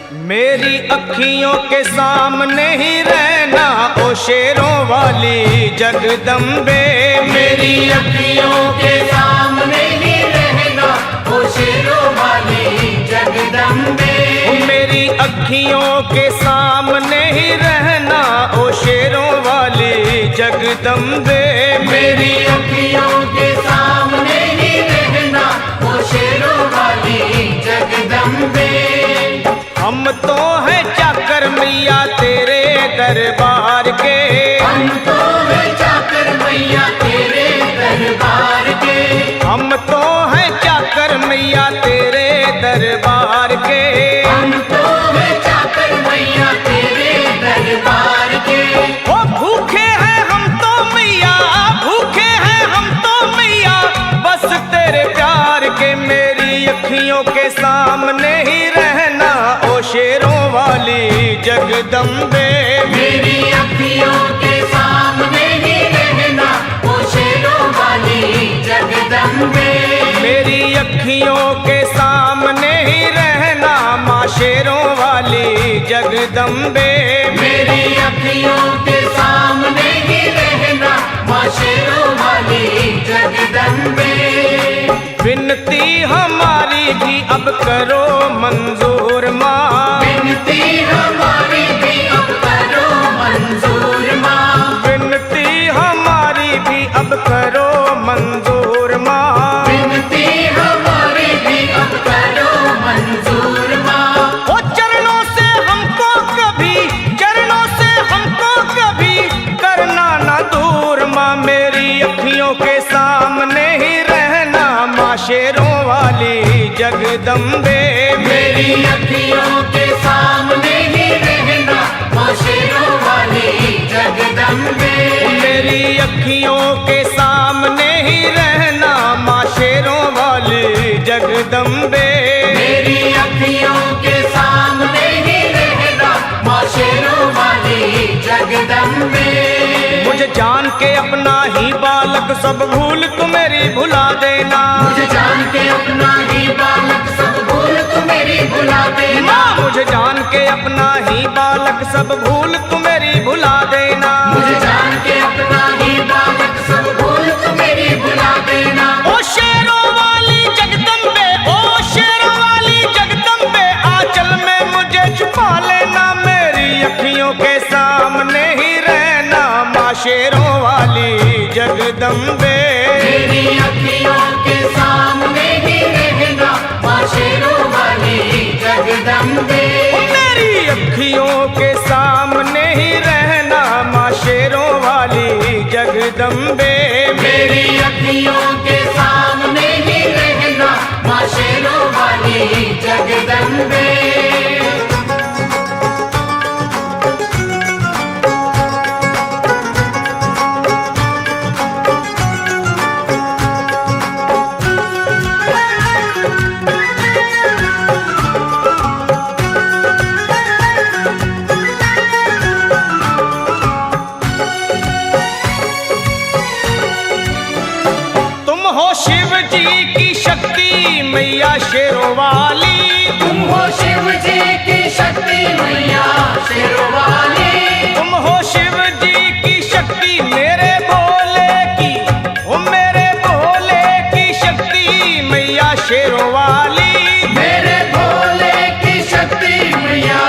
मेरी अखियों के सामने ही रहना ओ शेरों वाली जगदम्बे। मेरी अखियों के सामने ही रहना ओ शेरों वाली जगदम्बे। मेरी अखियों के सामने ही रहना ओ शेरों वाली जगदम्बे। मेरी अखियों के सामने ही रहना ओ शेरों वाली जगदम्बे। हम तो हैं चाकर मैया तेरे दरबार के। हम तो हैं चाकर मैया तेरे दरबार के। हम तो हैं चाकर मैया तेरे दरबार के। हम तो हैं चाकर मैया तेरे दरबार के। ओ भूखे हैं हम तो मैया, भूखे हैं हम तो मैया बस तेरे प्यार के। मेरी अखियों के सामने ही रहना ओ शेरों वाली जगदम्बे। मेरी अखियों के सामने ही रहना ओ शेरों वाली जगदम्बे। मेरी अखियों के सामने ही रहना माँ शेरों वाली जगदम्बे। मेरी अखियों के सामने ही रहना माँ शेरों वाली जगदम्बे। विनती हमारी भी अब करो मंजूर माँ। विनती हमारी भी अब करो मंजूर माँ। विनती हमारी भी अब करो मंजूर माँ। विनती हमारी भी अब करो मंजूर माँ। ओ चरणों से हमको कभी, चरणों से हमको कभी करना ना दूर माँ। मेरी अखियों के सामने ही रहना माँ शेरों वाली जगदम्बे। मेरी अखियों के सामने ही रहना माँ शेरों वाली जगदम्बे। मेरी अखियों के सामने ही रहना माँ शेरों वाली जगदम्बे। मेरी अखियों के सामने ही रहना माँ शेरों वाली जगदम्बे। मुझे जान के अपना ही बालक सब भूल तू मेरी भुला देना। मुझे जान के अपना ही बालक सब भूल तू मेरी भुला देना। माँ मुझे जान के अपना ही बालक सब भूल तू मेरी भुला देना। मुझे जान के अपना ही बालक सब भूल तू मेरी भुला देना। ओ शेरों वाली जगदम्बे, ओ शेरों वाली जगदम्बे आंचल में मुझे छुपा लेना। मेरी अखियों के सामने ही रहना माँ शेरों वाली जगदम्बे। मेरी अखियों के सामने ही रहना माँ शेरों वाली जगदम्बे। मेरी अखियों के सामने ही रहना माँ शेरों वाली जगदम्बे। मेरी अखियों के सामने ही रहना माँ शेरों वाली जगदम्बे। शिव जी की शक्ति मैया शेरों वाली। तुम हो शिव जी की शक्ति मैया शेरों वाली। तुम हो शिव जी की शक्ति मेरे भोले की, ओ मेरे भोले की शक्ति मैया शेरों वाली। मेरे भोले की शक्ति मैया